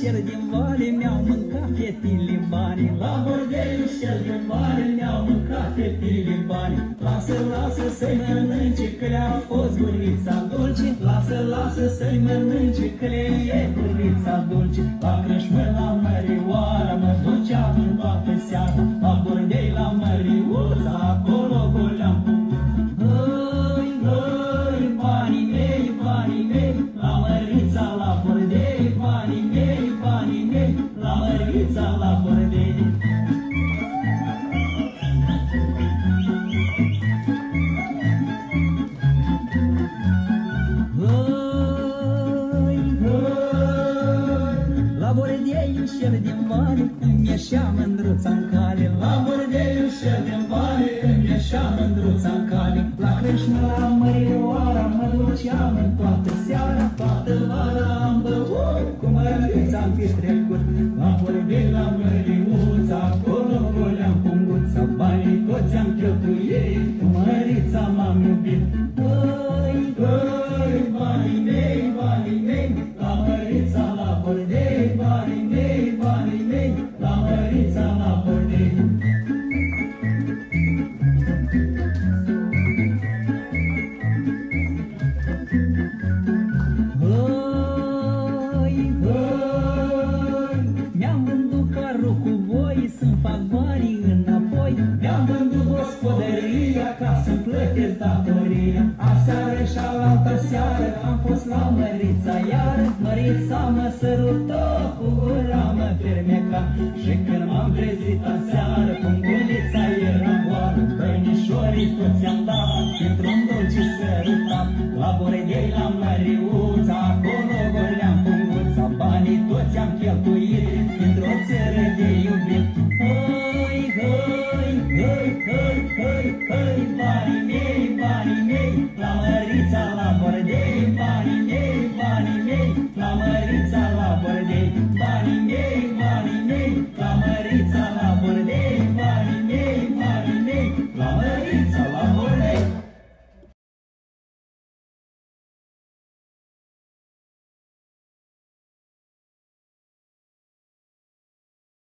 șer din vale mi-au mâncat fetile bani. La bordeiul șer din vale mi-au mâncat fetile bani. Lasă, lasă să-i mănânce că le-a fost gurița dulce. Lasă, lasă să-i mănânce că le e gurița dulce. La crâșmă la Mărioara mă duceam în toată seara. La bordei la Măriuța acolo goleam cu hăi, hăi, banii mei, banii mei. La Mărița la bordei, banii mei, banii mei. La Mărița la bordei. La bordeiul șer din vale când ieșea mândruța-n cale. La bordeiul șer din vale când ieșea mândruța-n cale. La crâșmă la Mărioara mă duceam în toată seara. Toată vara am băut, cu Măriuța-am petrecut. La bordei la Măriuța, acolo goleam punguța. Banii toți am cheltuit, cu Mărița m-am iubit. Hăi, hăi, banii mei, banii mei. La Mărița la bordei, banii mei, banii mei. La Mărița la bordei. Hăi, hăi, mi-am vândut carul cu voi, să-mi fac banii înapoi. Mi-am vândut gospodăria ca să-mi plătesc datoria. Aseară și alaltă seară am fost la Mărița iară. Mărița mă sărută, cu gura mă fermeca. Și când m-am trezit aseară, pungulița era goală. Băinișorii toți am dat, într-un dulce sărutat. La bordei la Măriuța, acolo goleam punguța. Banii toți am cheltuit.